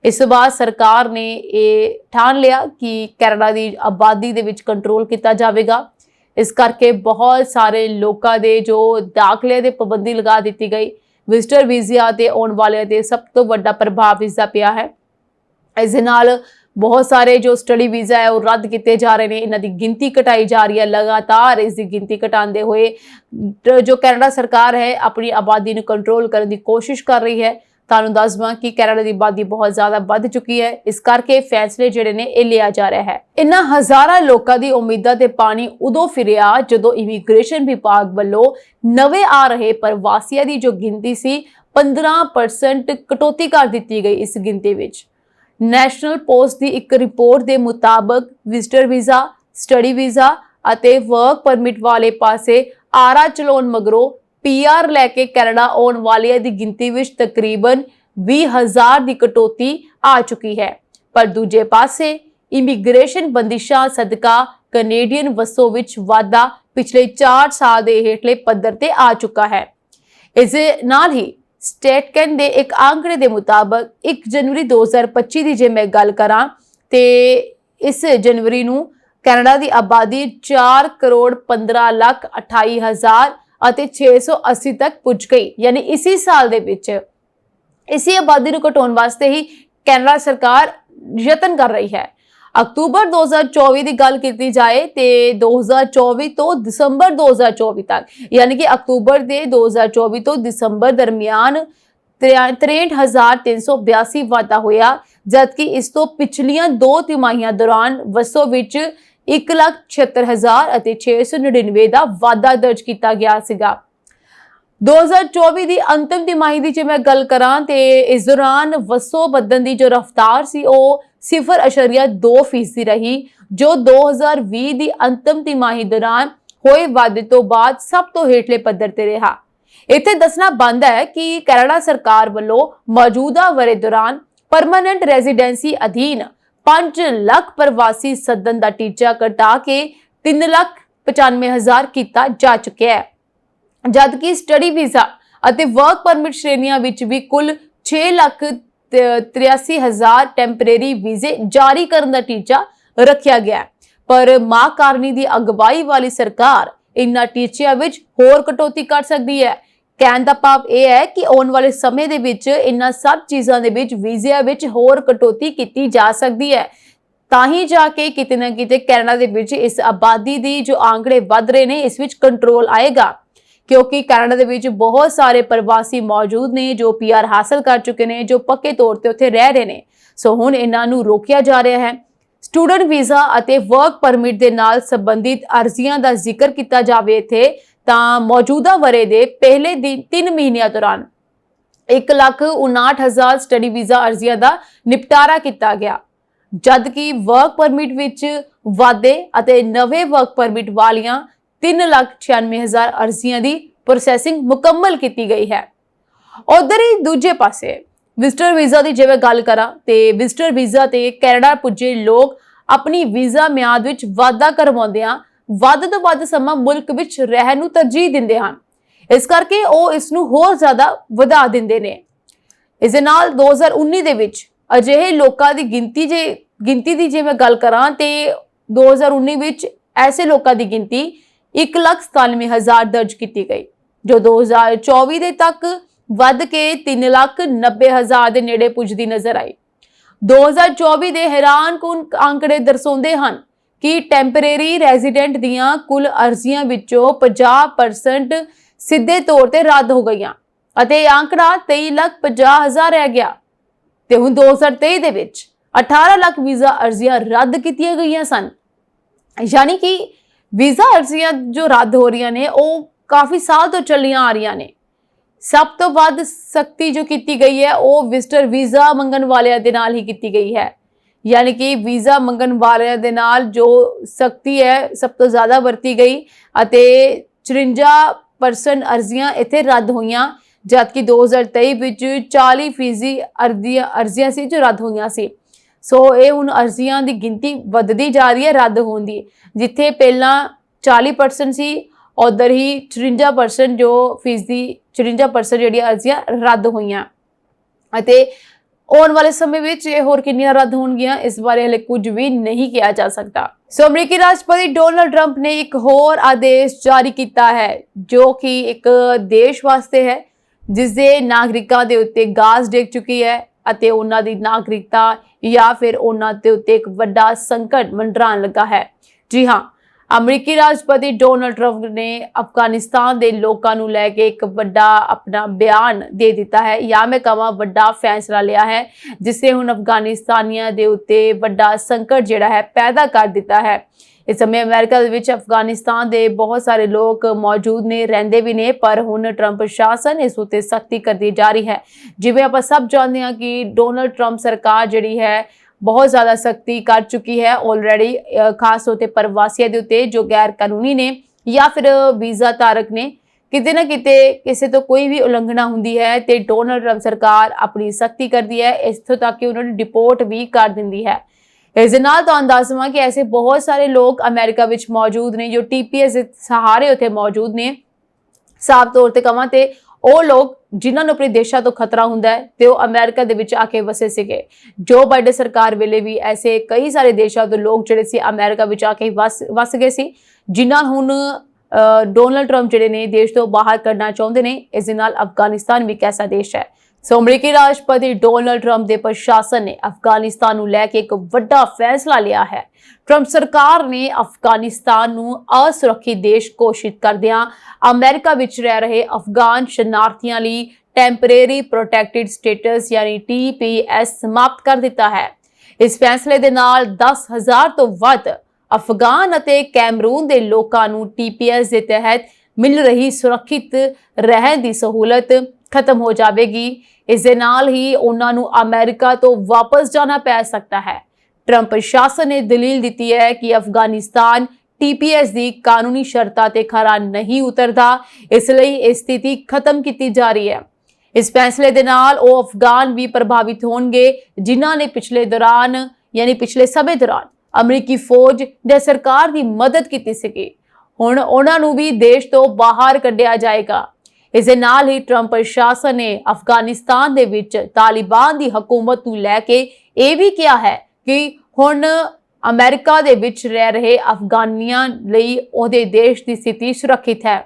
ਇਸ ਤੋਂ ਬਾਅਦ ਸਰਕਾਰ ਨੇ ਇਹ ਠਾਣ ਲਿਆ ਕਿ ਕੈਨੇਡਾ ਦੀ ਆਬਾਦੀ ਦੇ ਵਿੱਚ ਕੰਟਰੋਲ ਕੀਤਾ ਜਾਵੇਗਾ। ਇਸ ਕਰਕੇ ਬਹੁਤ ਸਾਰੇ ਲੋਕਾਂ ਦੇ ਜੋ ਦਾਖਲੇ ਦੇ ਪਾਬੰਦੀ ਲਗਾ ਦਿੱਤੀ ਗਈ। ਵਿਜ਼ਟਰ ਵੀਜ਼ਾ ਤੇ ਆਉਣ ਵਾਲਿਆਂ ਤੇ ਸਭ ਤੋਂ ਵੱਡਾ ਪ੍ਰਭਾਵ ਇਸ ਦਾ ਪਿਆ ਹੈ। ਇਸ ਦੇ ਨਾਲ ਬਹੁਤ ਸਾਰੇ ਜੋ ਸਟੱਡੀ ਵੀਜ਼ਾ ਹੈ ਉਹ ਰੱਦ ਕੀਤੇ ਜਾ ਰਹੇ ਨੇ, ਇਹਨਾਂ ਦੀ ਗਿਣਤੀ ਘਟਾਈ ਜਾ ਰਹੀ ਹੈ। ਲਗਾਤਾਰ ਇਸ ਦੀ ਗਿਣਤੀ ਘਟਾਉਂਦੇ ਹੋਏ ਜੋ ਕੈਨੇਡਾ ਸਰਕਾਰ ਹੈ ਆਪਣੀ ਆਬਾਦੀ ਨੂੰ ਕੰਟਰੋਲ ਕਰਨ ਦੀ ਕੋਸ਼ਿਸ਼ ਕਰ ਰਹੀ ਹੈ। ਤੁਹਾਨੂੰ ਦੱਸ ਦਵਾਂ ਕਿ ਕੈਨੇਡਾ ਦੀ ਆਬਾਦੀ ਬਹੁਤ ਜ਼ਿਆਦਾ ਵੱਧ ਚੁੱਕੀ ਹੈ, ਇਸ ਕਰਕੇ ਫੈਸਲੇ ਜਿਹੜੇ ਨੇ ਇਹ ਲਿਆ ਜਾ ਰਿਹਾ ਹੈ। ਇਹਨਾਂ ਹਜ਼ਾਰਾਂ ਲੋਕਾਂ ਦੀ ਉਮੀਦਾਂ ਤੇ ਪਾਣੀ ਉਦੋਂ ਫਿਰਿਆ ਜਦੋਂ ਇਮੀਗ੍ਰੇਸ਼ਨ ਵਿਭਾਗ ਵੱਲੋਂ ਨਵੇਂ ਆ ਰਹੇ ਪ੍ਰਵਾਸੀਆਂ ਦੀ ਜੋ ਗਿਣਤੀ ਸੀ 15% ਕਟੌਤੀ ਕਰ ਦਿੱਤੀ ਗਈ। ਇਸ ਗਿਣਤੀ ਵਿੱਚ ਨੈਸ਼ਨਲ ਪੋਸਟ ਦੀ ਇੱਕ ਰਿਪੋਰਟ ਦੇ ਮੁਤਾਬਕ ਵਿਜ਼ਟਰ ਵੀਜ਼ਾ, ਸਟੱਡੀ ਵੀਜ਼ਾ ਅਤੇ ਵਰਕ ਪਰਮਿਟ ਵਾਲੇ ਪਾਸੇ ਆਰਾ ਚਲਾਉਣ ਮਗਰੋਂ ਪੀਆਰ ਲੈ ਕੇ ਕੈਨੇਡਾ ਆਉਣ ਵਾਲਿਆਂ ਦੀ ਗਿਣਤੀ ਵਿੱਚ ਤਕਰੀਬਨ 20,000 ਦੀ ਕਟੌਤੀ ਆ ਚੁੱਕੀ ਹੈ। ਪਰ ਦੂਜੇ ਪਾਸੇ ਇਮੀਗ੍ਰੇਸ਼ਨ ਬੰਦਿਸ਼ਾਂ ਸਦਕਾ ਕੈਨੇਡੀਅਨ ਵਸੋਂ ਵਿੱਚ ਵਾਧਾ ਪਿਛਲੇ 4 ਸਾਲ ਦੇ ਹੇਠਲੇ ਪੱਧਰ ਤੇ ਆ ਚੁੱਕਾ ਹੈ। ਇਸ ਦੇ ਨਾਲ ਹੀ ਸਟੇਟਕੈਨ ਦੇ ਇੱਕ ਅੰਕੜੇ ਦੇ ਮੁਤਾਬਕ 1 ਜਨਵਰੀ 2025 ਦੀ ਜੇ ਮੈਂ ਗੱਲ ਕਰਾਂ ਤੇ ਇਸ ਜਨਵਰੀ ਨੂੰ ਕੈਨੇਡਾ ਦੀ ਆਬਾਦੀ 4,15,28,000 ਅਤੇ 680 ਤੱਕ ਪੁੱਜ ਗਈ। ਯਾਨੀ ਇਸੇ ਸਾਲ ਦੇ ਵਿੱਚ ਇਸੇ ਆਬਾਦੀ ਨੂੰ ਘਟਾਉਣ ਵਾਸਤੇ ਹੀ ਕੈਨੇਡਾ ਸਰਕਾਰ ਯਤਨ ਕਰ ਰਹੀ ਹੈ। ਅਕਤੂਬਰ 2024 ਦੀ ਗੱਲ ਕੀਤੀ ਜਾਏ ਤੇ 2024 ਤੋਂ ਦਸੰਬਰ 2024 ਤੱਕ ਯਾਨੀ ਕਿ ਅਕਤੂਬਰ ਦੇ 2024 ਤੋਂ ਦਸੰਬਰ ਦਰਮਿਆਨ 63,382 ਵਾਧਾ ਹੋਇਆ, ਜਦਕਿ ਇਸ ਤੋਂ ਪਿਛਲੀਆਂ 2 ਤਿਮਾਹੀਆਂ ਦੌਰਾਨ ਵਸੋਂ ਵਿੱਚ 1,76,000 ਅਤੇ 699 ਦਾ ਵਾਧਾ ਦਰਜ ਕੀਤਾ ਗਿਆ ਸੀਗਾ। 2024 ਦੀ ਅੰਤਿਮ ਤਿਮਾਹੀ ਦੀ ਜੇ ਮੈਂ ਗੱਲ ਕਰਾਂ ਤੇ ਇਸ ਦੌਰਾਨ ਵਸੋਂ ਵਧਣ ਦੀ ਜੋ ਰਫ਼ਤਾਰ ਸੀ ਉਹ 0.2% ਰਹੀ, ਜੋ 2020 ਦੀ ਅੰਤਿਮ ਤਿਮਾਹੀ ਦੌਰਾਨ ਹੋਏ ਵਾਧੇ ਤੋਂ ਬਾਅਦ ਸਭ ਤੋਂ ਹੇਠਲੇ ਪੱਧਰ ਤੇ ਰਿਹਾ। ਇੱਥੇ ਦੱਸਣਾ ਬਣਦਾ ਹੈ ਕਿ ਕੈਨੇਡਾ ਸਰਕਾਰ ਵੱਲੋਂ ਮੌਜੂਦਾ ਵਰ੍ਹੇ ਦੌਰਾਨ ਪਰਮਾਨੈਂਟ ਰੈਜ਼ੀਡੈਂਸੀ ਅਧੀਨ 5 ਲੱਖ ਪ੍ਰਵਾਸੀ ਸੱਦਣ ਦਾ ਟੀਚਾ ਘਟਾ ਕੇ 3,95,000 ਕੀਤਾ ਜਾ ਚੁੱਕਿਆ ਹੈ, ਜਦਕਿ ਸਟੱਡੀ ਵੀਜ਼ਾ ਅਤੇ ਵਰਕ ਪਰਮਿਟ ਸ਼੍ਰੇਣੀਆਂ ਵਿੱਚ ਵੀ ਕੁੱਲ 6,83,000 ਟੈਂਪਰੇਰੀ ਵੀਜ਼ੇ ਜਾਰੀ ਕਰਨ ਦਾ ਟੀਚਾ ਰੱਖਿਆ ਗਿਆ। ਪਰ ਮਾਂ ਕਾਰਨੀ ਦੀ ਅਗਵਾਈ ਵਾਲੀ ਸਰਕਾਰ ਇਨ੍ਹਾਂ ਟੀਚਿਆਂ ਵਿੱਚ ਹੋਰ ਕਟੌਤੀ ਕਰ ਸਕਦੀ ਹੈ। ਕਹਿਣ ਦਾ ਭਾਵ ਇਹ ਹੈ ਕਿ ਆਉਣ ਵਾਲੇ ਸਮੇਂ ਦੇ ਵਿੱਚ ਇਨ੍ਹਾਂ ਸਭ ਚੀਜ਼ਾਂ ਦੇ ਵਿੱਚ ਵੀਜ਼ਿਆਂ ਵਿੱਚ ਹੋਰ ਕਟੌਤੀ ਕੀਤੀ ਜਾ ਸਕਦੀ ਹੈ, ਤਾਂ ਹੀ ਜਾ ਕੇ ਕਿਤੇ ਨਾ ਕਿਤੇ ਕੈਨੇਡਾ ਦੇ ਵਿੱਚ ਇਸ ਆਬਾਦੀ ਦੀ ਜੋ ਆંકੜੇ ਵੱਧ ਰਹੇ ਨੇ ਇਸ ਵਿੱਚ ਕੰਟਰੋਲ ਆਏਗਾ, ਕਿਉਂਕਿ ਕੈਨੇਡਾ ਦੇ ਵਿੱਚ ਬਹੁਤ ਸਾਰੇ ਪ੍ਰਵਾਸੀ ਮੌਜੂਦ ਨੇ ਜੋ ਪੀਆਰ ਹਾਸਲ ਕਰ ਚੁੱਕੇ ਨੇ, ਜੋ ਪੱਕੇ ਤੌਰ ਤੇ ਉੱਥੇ ਰਹਿ ਰਹੇ ਨੇ। ਸੋ ਹੁਣ ਇਹਨਾਂ ਨੂੰ ਰੋਕਿਆ ਜਾ ਰਿਹਾ ਹੈ। ਸਟੂਡੈਂਟ ਵੀਜ਼ਾ ਅਤੇ ਵਰਕ ਪਰਮਿਟ ਦੇ ਨਾਲ ਸੰਬੰਧਿਤ ਅਰਜ਼ੀਆਂ ਦਾ ਜ਼ਿਕਰ ਕੀਤਾ ਜਾਵੇ ਇੱਥੇ ਤਾਂ ਮੌਜੂਦਾ ਵਰੇ ਦੇ ਪਹਿਲੇ 3 ਮਹੀਨਿਆਂ ਦੌਰਾਨ 1,59,000 ਸਟੱਡੀ ਵੀਜ਼ਾ ਅਰਜ਼ੀਆਂ ਦਾ ਨਿਪਟਾਰਾ ਕੀਤਾ ਗਿਆ, ਜਦ ਕਿ ਵਰਕ ਪਰਮਿਟ ਵਿੱਚ ਵਾਧੇ ਅਤੇ ਨਵੇਂ ਵਰਕ ਪਰਮਿਟ ਵਾਲੀਆਂ 3,96,000 ਅਰਜ਼ੀਆਂ ਦੀ ਪ੍ਰੋਸੈਸਿੰਗ ਮੁਕੰਮਲ ਕੀਤੀ ਗਈ ਹੈ। ਉਧਰ ਹੀ ਦੂਜੇ ਪਾਸੇ ਵਿਜ਼ਟਰ ਵੀਜ਼ਾ ਦੀ ਜਿਵੇਂ ਗੱਲ ਕਰਾਂ ਤੇ ਵਿਜ਼ਟਰ ਵੀਜ਼ਾ ਤੇ ਕੈਨੇਡਾ ਪੁੱਜੇ ਲੋਕ ਆਪਣੀ ਵੀਜ਼ਾ ਮਿਆਦ ਵਿੱਚ ਵਾਧਾ ਕਰਵਾਉਂਦਿਆਂ ਵੱਧ ਤੋਂ ਵੱਧ ਸਮਾਂ ਮੁਲਕ ਵਿੱਚ ਰਹਿਣ ਨੂੰ ਤਰਜੀਹ ਦਿੰਦੇ ਹਨ। ਇਸ ਕਰਕੇ ਉਹ ਇਸ ਨੂੰ ਹੋਰ ਜ਼ਿਆਦਾ ਵਧਾ ਦਿੰਦੇ ਨੇ। ਇਸ ਦੇ ਨਾਲ 2019 ਦੇ ਵਿੱਚ ਅਜਿਹੇ ਲੋਕਾਂ ਦੀ ਗਿਣਤੀ ਦੀ ਜੇ ਮੈਂ ਗੱਲ ਕਰਾਂ ਤੇ 2019 ਵਿੱਚ ਐਸੇ ਲੋਕਾਂ ਦੀ ਗਿਣਤੀ 1,97,000 ਦਰਜ ਕੀਤੀ ਗਈ, ਜੋ 2024 ਦੇ ਤੱਕ ਵੱਧ ਕੇ 3,90,000 ਦੇ ਨੇੜੇ ਪੁੱਜਦੀ ਨਜ਼ਰ ਆਈ। 2024 ਦੇ ਹੈਰਾਨਕੁਨ ਅੰਕੜੇ ਦਰਸਾਉਂਦੇ ਹਨ ਕਿ ਟੈਂਪਰੇਰੀ ਰੈਜ਼ੀਡੈਂਟ ਦੀਆਂ ਕੁੱਲ ਅਰਜ਼ੀਆਂ ਵਿੱਚੋਂ 50% ਸਿੱਧੇ ਤੌਰ ਤੇ ਰੱਦ ਹੋ ਗਈਆਂ ਅਤੇ ਇਹ ਅੰਕੜਾ 23,50,000 ਰਹਿ ਗਿਆ। ਤੇ ਹੁਣ 2023 ਦੇ ਵਿੱਚ 18 ਲੱਖ ਵੀਜ਼ਾ ਅਰਜ਼ੀਆਂ ਰੱਦ ਕੀਤੀਆਂ ਗਈਆਂ ਸਨ। ਯਾਨੀ ਕਿ ਵੀਜ਼ਾ ਅਰਜ਼ੀਆਂ ਜੋ ਰੱਦ ਹੋ ਰਹੀਆਂ ਨੇ ਉਹ ਕਾਫੀ ਸਾਲ ਤੋਂ ਚੱਲੀਆਂ ਆ ਰਹੀਆਂ ਨੇ। ਸਭ ਤੋਂ ਵੱਧ ਸਖਤੀ ਜੋ ਕੀਤੀ ਗਈ ਹੈ ਉਹ ਵਿਜ਼ਟਰ ਵੀਜ਼ਾ ਮੰਗਣ ਵਾਲਿਆਂ ਦੇ ਨਾਲ ਹੀ ਕੀਤੀ ਗਈ ਹੈ। ਯਾਨੀ ਕਿ ਵੀਜ਼ਾ ਮੰਗਣ ਵਾਲਿਆਂ ਦੇ ਨਾਲ ਜੋ ਸਖਤੀ ਹੈ ਸਭ ਤੋਂ ਜ਼ਿਆਦਾ ਵਰਤੀ ਗਈ ਅਤੇ 54% ਅਰਜ਼ੀਆਂ ਇੱਥੇ ਰੱਦ ਹੋਈਆਂ, ਜਦਕਿ 2023 ਵਿੱਚ 40% ਅਰਜ਼ੀਆਂ ਸੀ ਜੋ ਰੱਦ ਹੋਈਆਂ ਸੀ। ਸੋ ਇਹ ਹੁਣ ਅਰਜ਼ੀਆਂ ਦੀ ਗਿਣਤੀ ਵੱਧਦੀ ਜਾ ਰਹੀ ਹੈ ਰੱਦ ਹੋਣ ਦੀ। ਜਿੱਥੇ ਪਹਿਲਾਂ 40% ਸੀ, ਉਧਰ ਹੀ 54% ਜੋ ਫੀਸਦੀ 54% ਜਿਹੜੀਆਂ ਅਰਜ਼ੀਆਂ ਰੱਦ ਹੋਈਆਂ ਅਤੇ ਆਉਣ ਵਾਲੇ ਸਮੇਂ ਵਿੱਚ ਇਹ ਹੋਰ ਕਿੰਨੀਆਂ ਰੱਦ ਹੋਣਗੀਆਂ ਇਸ ਬਾਰੇ ਹਲੇ ਕੁਝ ਵੀ ਨਹੀਂ ਕਿਹਾ ਜਾ ਸਕਦਾ। ਸੋ ਅਮਰੀਕੀ ਰਾਸ਼ਟਰਪਤੀ ਡੋਨਾਲਡ ਟਰੰਪ ਨੇ ਇੱਕ ਹੋਰ ਆਦੇਸ਼ ਜਾਰੀ ਕੀਤਾ ਹੈ ਜੋ ਕਿ ਇੱਕ ਦੇਸ਼ ਵਾਸਤੇ ਹੈ ਜਿਸ ਦੇ ਨਾਗਰਿਕਾਂ ਦੇ ਉੱਤੇ ਗਾਜ਼ ਡਿੱਗ ਚੁੱਕੀ ਹੈ ਅਤੇ ਉਹਨਾਂ ਦੀ ਨਾਗਰਿਕਤਾ ਜਾਂ ਫਿਰ ਉਹਨਾਂ ਦੇ ਉੱਤੇ ਇੱਕ ਵੱਡਾ ਸੰਕਟ ਮੰਡਰਾਉਣ ਲੱਗਾ ਹੈ। ਜੀ ਹਾਂ, ਅਮਰੀਕੀ ਰਾਸ਼ਟਰਪਤੀ ਡੋਨਾਲਡ ਟਰੰਪ ਨੇ ਅਫਗਾਨਿਸਤਾਨ ਦੇ ਲੋਕਾਂ ਨੂੰ ਲੈ ਕੇ ਇੱਕ ਵੱਡਾ ਆਪਣਾ ਬਿਆਨ ਦੇ ਦਿੱਤਾ ਹੈ ਜਾਂ ਮੈਂ ਕਹਾਂ ਵੱਡਾ ਫੈਸਲਾ ਲਿਆ ਹੈ ਜਿਸ ਨੇ ਹੁਣ ਅਫਗਾਨਿਸਤਾਨੀਆਂ ਦੇ ਉੱਤੇ ਵੱਡਾ ਸੰਕਟ ਜਿਹੜਾ ਹੈ ਪੈਦਾ ਕਰ ਦਿੱਤਾ ਹੈ। ਇਸ ਸਮੇਂ ਅਮਰੀਕਾ ਦੇ ਵਿੱਚ ਅਫਗਾਨਿਸਤਾਨ ਦੇ ਬਹੁਤ ਸਾਰੇ ਲੋਕ ਮੌਜੂਦ ਨੇ, ਰਹਿੰਦੇ ਵੀ ਨੇ, ਪਰ ਹੁਣ ਟਰੰਪ ਪ੍ਰਸ਼ਾਸਨ ਇਸ ਉੱਤੇ ਸਖਤੀ ਕਰਦੀ ਜਾ ਰਹੀ ਹੈ। ਜਿਵੇਂ ਆਪਾਂ ਸਭ ਜਾਣਦੇ ਹਾਂ ਕਿ ਡੋਨਾਲਡ ਟਰੰਪ ਸਰਕਾਰ ਜਿਹੜੀ ਹੈ बहुत ज़्यादा सख्ती कर चुकी है ऑलरेडी, खास तौर पर प्रवासियों के उत्ते जो गैर कानूनी ने या फिर वीज़ा धारक ने किते ना किते किसी तो कोई भी उलंघना होंदी है तो डोनाल्ड ट्रंप सरकार अपनी सख्ती करती है, इत्थों तक कि उन्होंने डिपोर्ट भी कर दिंदी है। इस दे नाल तुहानूं दस देवां कि ऐसे बहुत सारे लोग अमेरिका विच मौजूद ने जो TPS सहारे उत्थे मौजूद ने। साफ तौर पर कहां तो ਉਹ ਲੋਕ ਜਿਨ੍ਹਾਂ ਨੂੰ ਆਪਣੇ ਦੇਸ਼ਾਂ ਤੋਂ ਖਤਰਾ ਹੁੰਦਾ ਹੈ ਤੇ ਉਹ ਅਮਰੀਕਾ ਦੇ ਵਿੱਚ ਆ ਕੇ ਵਸੇ ਸੀਗੇ। ਜੋ ਬਾਈਡਨ ਸਰਕਾਰ ਵੇਲੇ ਵੀ ਐਸੇ ਕਈ ਸਾਰੇ ਦੇਸ਼ਾਂ ਤੋਂ ਲੋਕ ਜਿਹੜੇ ਸੀ ਅਮਰੀਕਾ ਵਿੱਚ ਆ ਕੇ ਵਸ ਗਏ ਸੀ, ਜਿਨ੍ਹਾਂ ਹੁਣ ਡੋਨਾਲਡ ਟਰੰਪ ਜਿਹੜੇ ਨੇ ਦੇਸ਼ ਤੋਂ ਬਾਹਰ ਕੱਢਣਾ ਚਾਹੁੰਦੇ ਨੇ। ਇਸ ਦੇ ਨਾਲ ਅਫਗਾਨਿਸਤਾਨ ਵੀ ਇੱਕ ਐਸਾ ਦੇਸ਼ ਹੈ। ਸੋ ਅਮਰੀਕੀ ਰਾਸ਼ਟਰਪਤੀ ਡੋਨਾਲਡ ਟਰੰਪ ਦੇ ਪ੍ਰਸ਼ਾਸਨ ਨੇ ਅਫਗਾਨਿਸਤਾਨ ਨੂੰ ਲੈ ਕੇ ਇੱਕ ਵੱਡਾ ਫੈਸਲਾ ਲਿਆ ਹੈ। ਟਰੰਪ ਸਰਕਾਰ ਨੇ ਅਫਗਾਨਿਸਤਾਨ ਨੂੰ ਅਸੁਰੱਖਿਅਤ ਦੇਸ਼ ਘੋਸ਼ਿਤ ਕਰਦਿਆਂ ਅਮਰੀਕਾ ਵਿੱਚ ਰਹਿ ਰਹੇ ਅਫਗਾਨ ਸ਼ਰਨਾਰਥੀਆਂ ਲਈ ਟੈਂਪਰੇਰੀ ਪ੍ਰੋਟੈਕਟਿਡ ਸਟੇਟਸ ਯਾਨੀ TPS ਸਮਾਪਤ ਕਰ ਦਿੱਤਾ ਹੈ। ਇਸ ਫੈਸਲੇ ਦੇ ਨਾਲ 10,000 ਤੋਂ ਵੱਧ ਅਫਗਾਨ ਅਤੇ ਕੈਮਰੂਨ ਦੇ ਲੋਕਾਂ ਨੂੰ TPS ਦੇ ਤਹਿਤ ਮਿਲ ਰਹੀ ਸੁਰੱਖਿਅਤ ਰਹਿਣ ਦੀ ਸਹੂਲਤ ਖਤਮ ਹੋ ਜਾਵੇਗੀ। ਇਸ ਦੇ ਨਾਲ ਹੀ ਉਹਨਾਂ ਨੂੰ ਅਮਰੀਕਾ ਤੋਂ ਵਾਪਸ ਜਾਣਾ ਪੈ ਸਕਦਾ ਹੈ। ਟਰੰਪ ਪ੍ਰਸ਼ਾਸਨ ਨੇ ਦਲੀਲ ਦਿੱਤੀ ਹੈ ਕਿ ਅਫਗਾਨਿਸਤਾਨ TPS ਦੀ ਕਾਨੂੰਨੀ ਸ਼ਰਤਾਂ ਤੇ ਖਰਾ ਨਹੀਂ ਉਤਰਦਾ, ਇਸ ਲਈ ਇਹ ਸਥਿਤੀ ਖਤਮ ਕੀਤੀ ਜਾ ਰਹੀ ਹੈ। ਇਸ ਫੈਸਲੇ ਦੇ ਨਾਲ ਉਹ ਅਫਗਾਨ ਵੀ ਪ੍ਰਭਾਵਿਤ ਹੋਣਗੇ ਜਿਨ੍ਹਾਂ ਨੇ ਪਿਛਲੇ ਸਮੇਂ ਦੌਰਾਨ ਅਮਰੀਕੀ ਫੌਜ ਜਾਂ ਸਰਕਾਰ ਦੀ ਮਦਦ ਕੀਤੀ ਸੀਗੀ। ਹੁਣ ਉਹਨਾਂ ਨੂੰ ਵੀ ਦੇਸ਼ ਤੋਂ ਬਾਹਰ ਕੱਢਿਆ ਜਾਏਗਾ। ਇਸ ਦੇ ਨਾਲ ਹੀ ਟਰੰਪ ਪ੍ਰਸ਼ਾਸਨ ਨੇ ਅਫਗਾਨਿਸਤਾਨ ਦੇ ਵਿੱਚ ਤਾਲਿਬਾਨ ਦੀ ਹਕੂਮਤ ਨੂੰ ਲੈ ਕੇ ਇਹ ਵੀ ਕਿਹਾ ਹੈ ਕਿ ਹੁਣ ਅਮਰੀਕਾ ਦੇ ਵਿੱਚ ਰਹਿ ਰਹੇ ਅਫਗਾਨੀਆਂ ਲਈ ਉਹਦੇ ਦੇਸ਼ ਦੀ ਸਥਿਤੀ ਸੁਰੱਖਿਅਤ ਹੈ।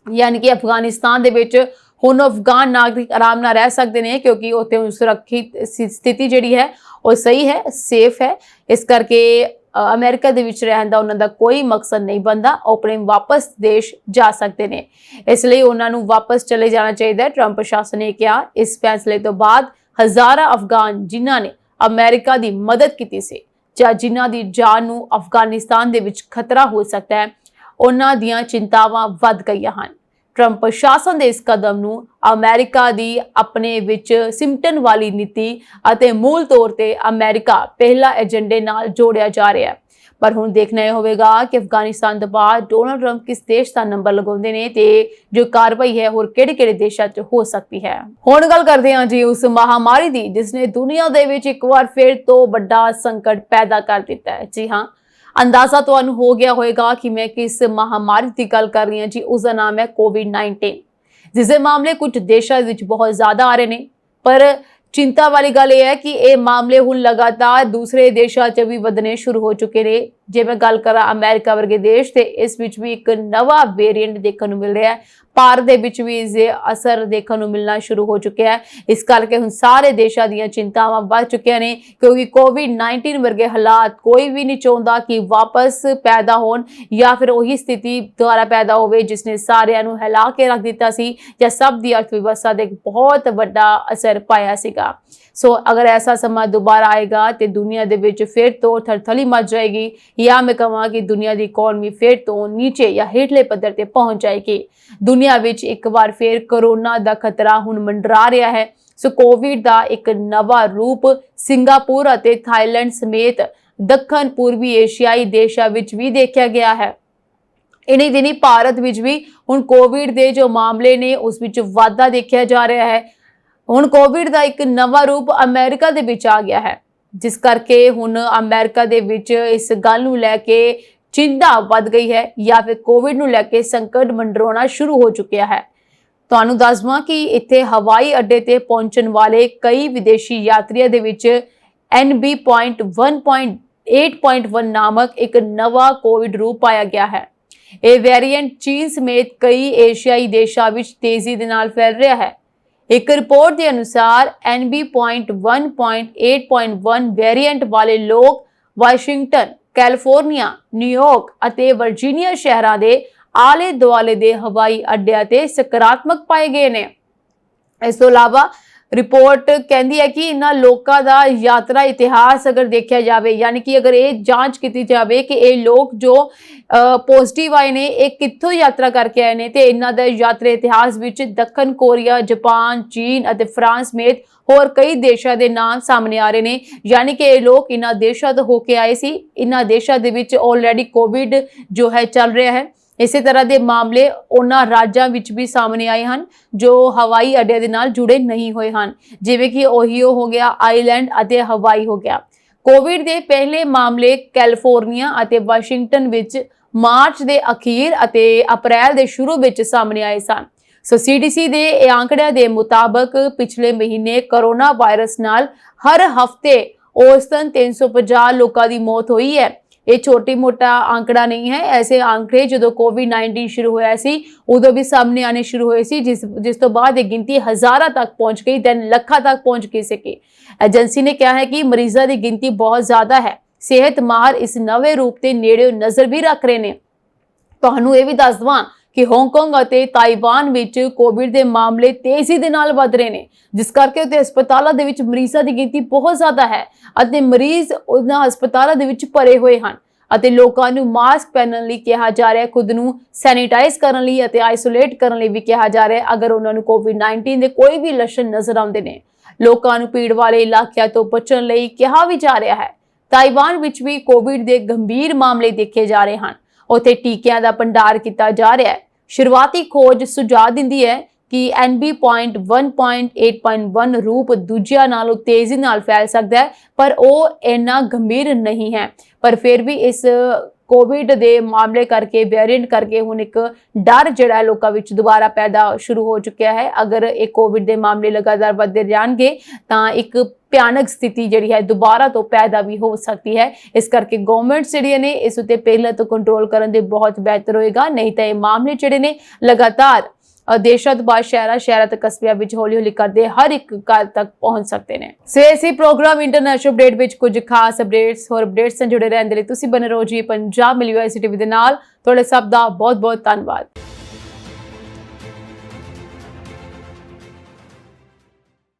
ਯਾਨੀ ਕਿ ਅਫਗਾਨਿਸਤਾਨ ਦੇ ਵਿੱਚ ਹੁਣ ਅਫਗਾਨ ਨਾਗਰਿਕ ਆਰਾਮ ਨਾਲ ਰਹਿ ਸਕਦੇ ਨੇ ਕਿਉਂਕਿ ਉੱਥੇ ਸੁਰੱਖਿਅਤ ਸਥਿਤੀ ਜਿਹੜੀ ਹੈ ਉਹ ਸਹੀ ਹੈ, ਸੇਫ ਹੈ। ਇਸ ਕਰਕੇ ਅਮਰੀਕਾ ਦੇ ਵਿੱਚ ਰਹਿਣ ਦਾ ਉਹਨਾਂ ਦਾ ਕੋਈ ਮਕਸਦ ਨਹੀਂ ਬਣਦਾ, ਉਹ ਆਪਣੇ ਵਾਪਸ ਦੇਸ਼ ਜਾ ਸਕਦੇ ਨੇ। ਇਸ ਲਈ ਉਹਨਾਂ ਨੂੰ ਵਾਪਸ ਚਲੇ ਜਾਣਾ ਚਾਹੀਦਾ ਹੈ। ਟਰੰਪ ਪ੍ਰਸ਼ਾਸਨ ਨੇ ਕਿਹਾ। ਇਸ ਫੈਸਲੇ ਤੋਂ ਬਾਅਦ ਹਜ਼ਾਰਾਂ ਅਫਗਾਨ ਜਿਨ੍ਹਾਂ ਨੇ ਅਮਰੀਕਾ ਦੀ ਮਦਦ ਕੀਤੀ ਸੀ ਜਾਂ ਜਿਨ੍ਹਾਂ ਦੀ ਜਾਨ ਨੂੰ ਅਫਗਾਨਿਸਤਾਨ ਦੇ ਵਿੱਚ ਖਤਰਾ ਹੋ ਸਕਦਾ ਹੈ, ਉਹਨਾਂ ਦੀਆਂ ਚਿੰਤਾਵਾਂ ਵੱਧ ਗਈਆਂ ਹਨ। ਟਰੰਪ ਪ੍ਰਸ਼ਾਸਨ ਦੇ ਇਸ ਕਦਮ ਨੂੰ ਅਮਰੀਕਾ ਦੀ ਆਪਣੇ ਵਿੱਚ ਸਿਮਟਣ ਵਾਲੀ ਨੀਤੀ ਅਤੇ ਮੂਲ ਤੌਰ ਤੇ ਅਮਰੀਕਾ ਪਹਿਲਾ ਏਜੰਡੇ ਨਾਲ ਜੋੜਿਆ ਜਾ ਰਿਹਾ ਹੈ। ਪਰ ਹੁਣ ਦੇਖਣਾ ਇਹ ਹੋਵੇਗਾ ਕਿ ਅਫਗਾਨਿਸਤਾਨ ਤੋਂ ਬਾਅਦ ਡੋਨਾਲਡ ਟਰੰਪ ਕਿਸ ਦੇਸ਼ ਦਾ ਨੰਬਰ ਲਗਾਉਂਦੇ ਨੇ ਤੇ ਜੋ ਕਾਰਵਾਈ ਹੈ ਹੋਰ ਕਿਹੜੇ-ਕਿਹੜੇ ਦੇਸ਼ਾਂ 'ਚ ਹੋ ਸਕਦੀ ਹੈ। ਹੁਣ ਗੱਲ ਕਰਦੇ ਹਾਂ ਜੀ ਉਸ ਮਹਾਮਾਰੀ ਦੀ ਜਿਸ ਨੇ ਦੁਨੀਆ ਦੇ ਵਿੱਚ ਇੱਕ ਵਾਰ ਫਿਰ ਤੋਂ ਵੱਡਾ ਸੰਕਟ ਪੈਦਾ ਕਰ ਦਿੱਤਾ ਹੈ। ਜੀ ਹਾਂ, ਅੰਦਾਜ਼ਾ ਤੁਹਾਨੂੰ ਹੋ ਗਿਆ ਹੋਵੇਗਾ ਕਿ ਮੈਂ ਕਿਸ ਮਹਾਮਾਰੀ ਦੀ ਗੱਲ ਕਰ ਰਹੀ ਹਾਂ ਜੀ। ਉਸ ਦਾ ਨਾਮ ਹੈ ਕੋਵਿਡ-19, ਜਿਸ ਦੇ ਮਾਮਲੇ ਕੁਝ ਦੇਸ਼ਾਂ ਵਿੱਚ ਬਹੁਤ ਜ਼ਿਆਦਾ ਆ ਰਹੇ ਨੇ। ਪਰ चिंता वाली गल यह है कि ये मामले हुण लगातार दूसरे देशों च भी वधने शुरू हो चुके ने। जे मैं गल करा अमेरिका वर्गे देश ते इस विच भी एक नवा वेरिएंट देखने को मिल रहा है। भारत दे विच भी इसदे असर देखने को मिलना शुरू हो चुके हैं। इस करके हुण सारे देशों दीयां चिंतावां बढ़ चुकियां ने, क्योंकि कोविड-19 वर्गे हालात कोई भी नहीं चाहुंदा कि वापस पैदा होण या फिर वही स्थिति दोबारा पैदा होवे जिसने सारियां नूं हिला के रख दिता सी या सब दी अर्थव्यवस्था ते बहुत वड्डा असर पाया सीगा। सो अगर ऐसा समा दोबारा आएगा तो दुनिया दे विच फिर तो थरथली मच जाएगी, या मैं कहां कि दुनिया की इकोनॉमी फिर तो नीचे या हेठले पद्धर ते पहुंच जाएगी। दुनिया विच एक बार फिर कोरोना दा खतरा हुण मंडरा रहा है। सो कोविड दा एक नवा रूप सिंगापुर अते थाईलैंड समेत दक्षिण पूर्वी एशियाई देशों विच भी देखा गया है। इन्हीं दिनी भारत विच भी हुण कोविड दे जो मामले ने उस विच वाधा देखा जा रहा है। हुण कोविड दा एक नवा रूप अमेरिका दे विच आ गया है, जिस करके हुण अमेरिका दे विच इस गल नूं लैके चिंता वध गई है या फिर कोविड नूं लैके संकट मंडराउणा शुरू हो चुकिया है। तुहानूं दसवां कि इत्थे हवाई अड्डे ते पहुंचण वाले कई विदेशी यात्रियों दे विच NB.1.8.1 नामक एक नवा कोविड रूप पाया गया है। यह वेरिएंट चीन समेत कई एशियाई देशों विच तेजी दे नाल फैल रहा है। एक रिपोर्ट के अनुसार NB.1.8.1 वेरिएंट वाले लोग वाशिंगटन, कैलिफोर्निया, न्यूयॉर्क अते वर्जीनिया शहरों के आले दुआले दे हवाई अड्डियां ते सकारात्मक पाए गए ने। इस तो इलावा रिपोर्ट कहती है कि इन्हां लोगों का यात्रा इतिहास अगर देखा जाए, यानी कि अगर ये जांच की जाए कि ये लोग जो पॉजिटिव आए ने ये कित्थों यात्रा करके आए ने, तो इन्हां दा यात्रा इतिहास विच दक्षिण कोरिया, जापान, चीन अते फ्रांस समेत होर कई देशों के नाम सामने आ रहे हैं। यानी कि ये लोग इन्हां देशों तो होके आए सी, इन्हां देशों दे विच ऑलरेडी कोविड जो है चल रहा है। इसी तरह के मामले उन्हां राज्यां विच भी सामने आए हैं जो हवाई अड्डे दे नाल जुड़े नहीं हुए हैं, जिवें कि ओहियो हो गया, आइलैंड अते हवाई हो गया। कोविड के पहले मामले कैलिफोर्निया अते वाशिंगटन विच मार्च के अखीर अते अप्रैल के शुरू विच सामने आए सन। सो CDC के आंकड़ियां के मुताबिक पिछले महीने कोरोना वायरस नाल हर हफ्ते औसतन 350 लोगों की मौत हुई है। ये छोटी मोटा आंकड़ा नहीं है। ऐसे आंकड़े जो कोविड-19 शुरू होया सी उदों भी सामने आने शुरू हुए सी, जिस तो बाद ये गिनती हज़ारां तक पहुंच गई, दैन लखां तक पहुंच गई सकी। एजेंसी ने कहा है कि मरीजों की गिनती बहुत ज्यादा है। सेहत माहर इस नवे रूप के नेड़े नजर भी रख रहे हैं। तुहानूं ये भी दस दवां कि हांगकांग अते ताइवान विच कोविड के मामले तेजी दे नाल वध रहे हैं, जिस करके उत्ते हस्पतालों दे विच मरीजों की गिनती बहुत ज्यादा है अते मरीज उन्हां हस्पतालों दे विच भरे हुए हैं अते लोकां नूं मास्क पहनण लई कहा जा रहा है, खुद नूं सैनिटाइज करन लई अते आइसोलेट करन लई भी कहा जा रहा है अगर उन्हां नूं कोविड-19 के कोई भी लक्षण नजर आउंदे ने। लोकां नूं भीड़ वाले इलाकिਆਂ तो बचण लई कहा भी जा रहा है। ताइवान विच भी कोविड के गंभीर मामले देखे जा रहे हैं। उत्थे टीकिਆਂ ਦਾ भंडार किया जा रहा है। शुरुआती खोज सुझाव दिंदी है कि NB.1.8.1 रूप दूजिया नालों तेजी नाल फैल सकता है, पर वो इन्ना गंभीर नहीं है। पर फिर भी इस कोविड के मामले करके वेरिएंट करके हुण एक डर जिहड़ा लोकां विच दोबारा पैदा शुरू हो चुका है। अगर एक कोविड के मामले लगातार बढ़ते जाएंगे तो एक भयानक स्थिति जिहड़ी है दोबारा तो पैदा भी हो सकती है। इस करके गवर्नमेंट जिहड़ियां ने इस उत्ते पहले तो कंट्रोल करने बहुत बेहतर होएगा, नहीं तो ये मामले जिहड़े ने लगातार देशों तो बाद शहर तक कस्बियां विच हौली हौली करते हर एक घर तक पहुंच सकते हैं। सो इसी प्रोग्राम इंटरनेशनल अपडेट विच कुछ खास अपडेट्स और अपडेट्स से जुड़े रहने लई तुसीं बने रहो जी पंजाब मिल यूनिवर्सिटी दे नाल। तुहाडे सब दा बहुत बहुत धन्नवाद।